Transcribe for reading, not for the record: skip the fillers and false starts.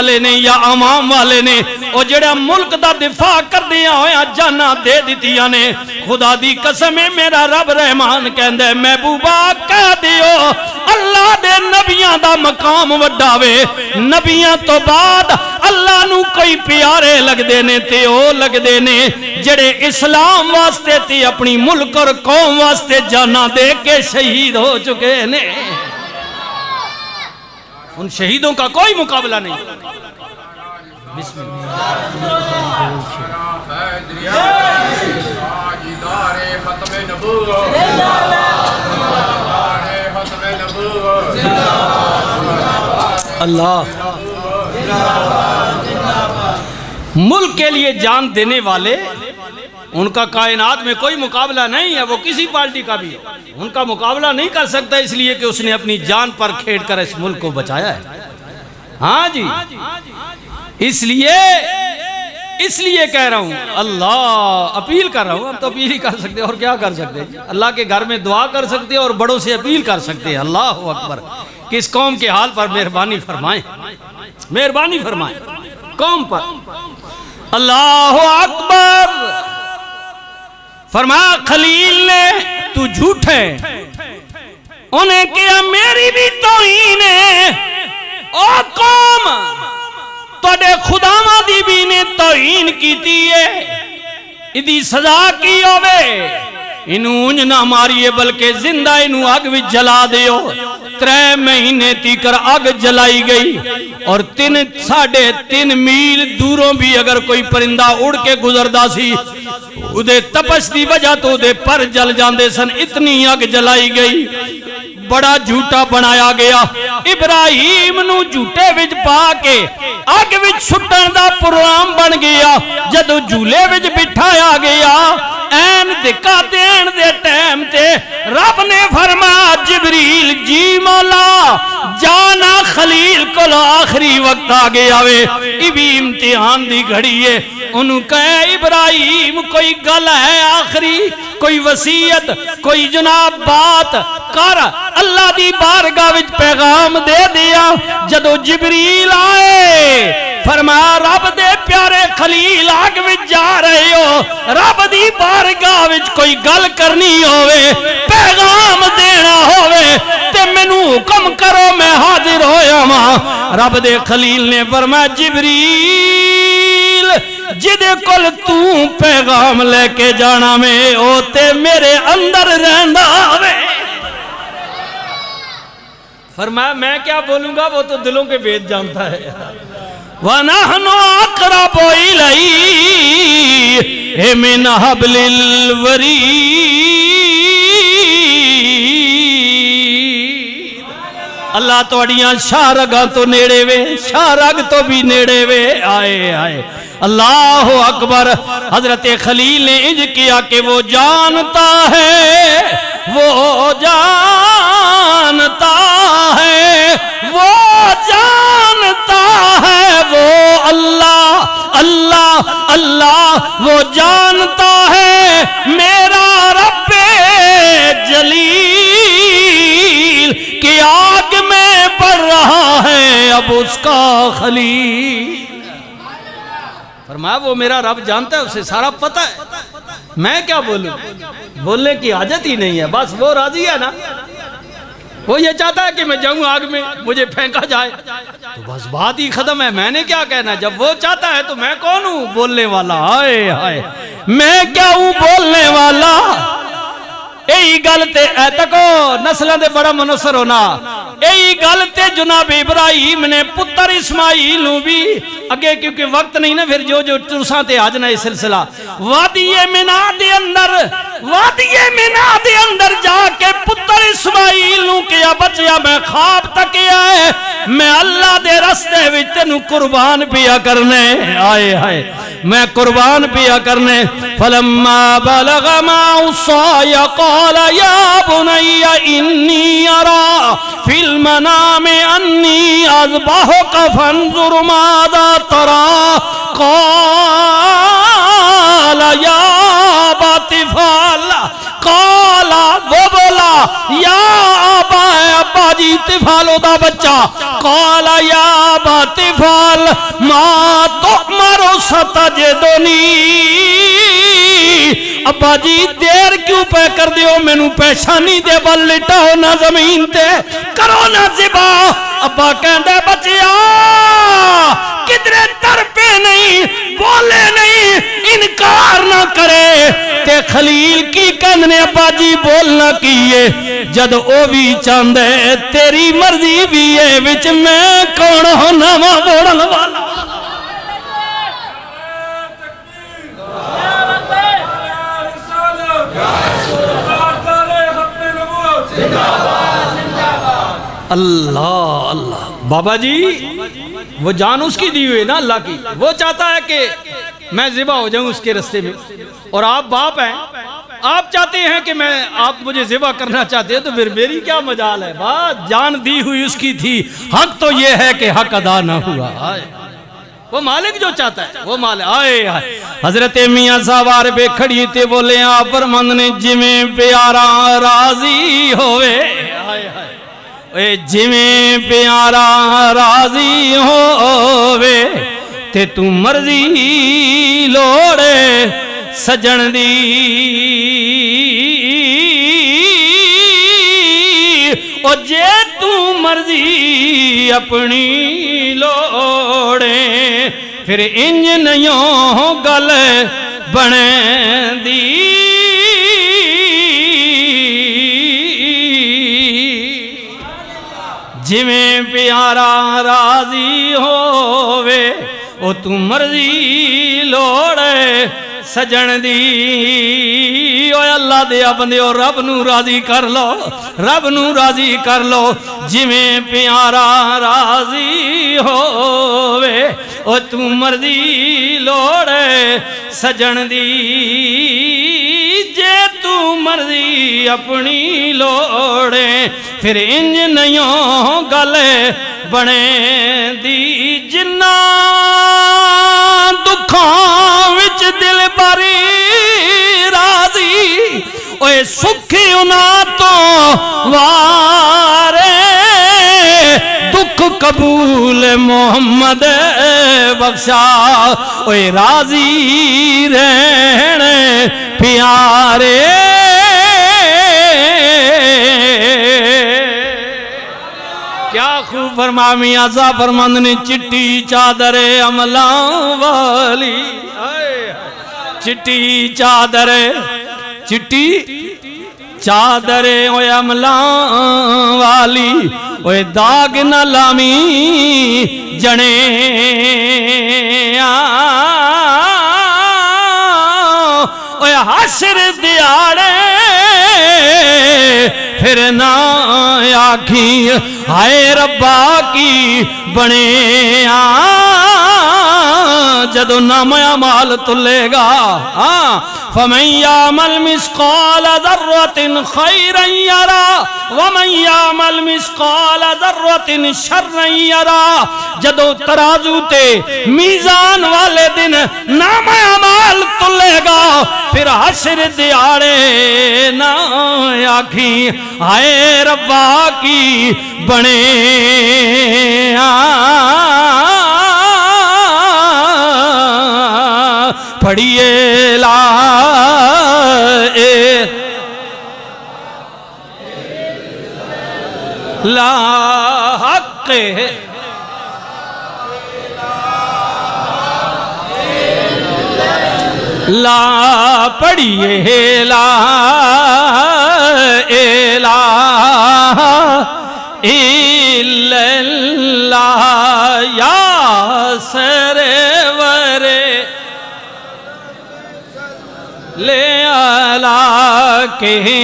والے نے یا عوام والے نے او جڑا ملک دا دفاع کردیاں ہویا جانا دے دیتیاں نے خدا دی قسم ہے میرا رب رحمان کہندا ہے محبوبہ کہہ دیو اللہ دے نبیاں دا مقام وڈاوے نبیاں تو بعد اللہ نو کوئی پیارے لگ دینے تے او لگ دینے جڑے اسلام واسطے تے اپنی ملک اور قوم واسطے جانا دے کے شہید ہو چکے نے ان شہیدوں کا کوئی مقابلہ نہیں بسم اللہ ملک کے لیے جان دینے والے ان کا کائنات میں کوئی مقابلہ نہیں ہے وہ کسی پارٹی کا بھی ان کا مقابلہ نہیں کر سکتا اس لیے کہ اس نے اپنی جان پر کھیڑ کر اس ملک کو بچایا ہے ہاں جی اس لیے کہہ رہا ہوں اللہ اپیل کر رہا ہوں ہم تو اپیل ہی کر سکتے اور کیا کر سکتے اللہ کے گھر میں دعا کر سکتے اور بڑوں سے اپیل کر سکتے اللہ اکبر کہ اس قوم کے حال پر مہربانی فرمائیں قوم پر اللہ اکبر فرمایا خلیل نے تو جھوٹ ہے انہیں کیا میری بھی توہین ہے او قوم توڑے خداواں دی بھی نے توہین کیتی ہے ادھی سزا کی ہوئے انہوں انج نہ ماریے بلکہ زندہ انہوں آگ بھی جلا دیو 3 مہینے تیکر آگ جلائی گئی اور 3.5 میل دوروں بھی اگر کوئی پرندہ اڑ کے گزردہ سی ادھے تپش دی وجہ تو ادھے پر جل جاندے سن اتنی آگ جلائی گئی بڑا جھوٹا بنایا گیا ابراہیم نو جھوٹے وچ پا کے آگ وچ سٹن دا پروگرام بن گیا جدو جھولے وچ بٹھایا گیا این دکا دین دے ٹائم تے رب نے فرمایا جبریل جی مولا جانا خلیل کو آخری وقت آ گیا وے یہ بھی امتحان دی گھڑی ہے انہوں کہے ابراہیم کوئی گل ہے آخری کوئی وصیت کوئی جناب بات کر اللہ دی بارگاہ وچ پیغام دے دیا جدو جبریل آئے فرمایا رب دے پیارے خلیل آگ وچ جا رہے ہو رب دی بارگاہ وچ کوئی گل کرنی ہوئے پیغام دینا ہوئے تے منو حکم کرو میں حاضر ہویا ماں رب دے خلیل نے فرمایا جبریل جدے کل تو پیغام لے کے جانا میں ہوتے میرے اندر رہندا ہوئے فرمایا میں کیا بولوں گا وہ تو دلوں کے بید جانتا ہے وَنَحْنُ أَقْرَبُ إِلَيْهِ مِنْ حَبْلِ الْوَرِيدِ اللہ تو اڑیاں شارگاں تو نیڑے وے شارگ تو بھی نیڑے وے آئے آئے اللہ اکبر حضرت خلیل نے انج کیا کہ وہ جانتا ہے وہ جانتا ہے وہ جانتا ہے وہ اللہ اللہ اللہ وہ جانتا ہے میرا رب جلیل کہ آگ میں پڑ رہا ہے اب اس کا خلیل فرمایا وہ میرا رب جانتا ہے اسے سارا پتہ ہے میں کیا بولوں بولنے کی حاجت ہی نہیں ہے بس وہ راضی ہے نا وہ یہ چاہتا ہے کہ میں جاؤں آگ میں مجھے پھینکا جائے تو بس بات ہی ختم ہے میں نے کیا کہنا جب وہ چاہتا ہے تو میں کون ہوں بولنے والا آئے آئے میں کیا ہوں بولنے والا یہی گلتے اے تکو نسلوں دے بڑا منصر ہونا یہی گلتے جناب ابراہیم نے پتر اسماعیل بھی اگے کیونکہ وقت نہیں نا پھر جو ترساں تے آج نہ یہ سلسلہ وادی منہ دے اندر جا کے پتر اسماعیل کیا بچیا میں خواب تکیا ہے میں اللہ دے رستے وچ تینوں قربان پیا کرنے آئے آئے میں قربان پیا کرنے فلما بلغ معه السعي قال يا بني إني أرى في المنام أني أذبحك فانظر ماذا ترى قال يا أبت افعل قال وہ بولا یا ابا جی جی طفالو دا بچہ قال یا ابا طفال ما تؤمر ستجدنی ابا جی دیر کیوں پہ کر دیو مینوں پیشانی دے بل لٹاؤ نہ زمین تے کرو نہ ذبا ابا کہندے بچیا کدرے تر پہ نہیں بولے نہیں انکار نہ کرے تے خلیل کی کہنے ابا جی بولنا کیے جد او بھی چاندے تیری مرضی بھی ہے وچ میں کون ہونا ماں بوڑن والا اللہ اللہ بابا جی وہ جان اس کی دی ہوئی نا اللہ کی وہ چاہتا ہے کہ میں ذبح ہو جاؤں اس کے رستے میں اور آپ باپ ہیں آپ چاہتے ہیں کہ میں آپ مجھے ذبح کرنا چاہتے ہیں تو پھر میری کیا مجال ہے بات جان دی ہوئی اس کی تھی حق تو یہ ہے کہ حق ادا نہ ہوا وہ مالک جو چاہتا ہے وہ مالک آئے آئے حضرت میاں سوار پہ کھڑی تے بولے آپ فرمند نے جویں پیارا راضی ہوئے آئے آئے اے جویں پیارا راضی ہووے تے تو مرضی لوڑے سجن دی او جے تو مرضی اپنی لوڑے پھر انج نیوں گل بنے دی جویں پیارا راضی ہووے او تو مرضی لوڑے سجن دی اوے اللہ دے بندے او رب نو راضی کر لو رب نو راضی کر لو جویں پیارا راضی ہووے او تو مرضی لوڑے سجن دی جے تو مرضی اپنی لوڑے پھر انج نیوں گلے بنے دی جنہ دکھاں وچ دل بری راضی اوے سکھی انہاں تو وارے دکھ قبول محمد بخشا اوے راضی رہنے پیارے کیا خوب فرما میاں فرمند نے چٹی چادر عملاں والی چٹی چادر چٹی چادر اوے عملاں والی اوے داغ نہ لامی جنے اوے حشر دیاڑے پھر نہ آکھی ہائے ربا کی بنے جدو نام اعمال تلے گا فمن یعمل مثقال ذرۃ خیرا یرا ومن یعمل مثقال ذرۃ شرا یرا جدو ترازو تے میزان والے دن نام اعمال تلے گا پھر حشر دیاڑے نہ آکھی ہائے ربا کی بنے پڑھیے لا حق لا پڑھیے لا الہ الا اللہ یا سرور لے آلہ کے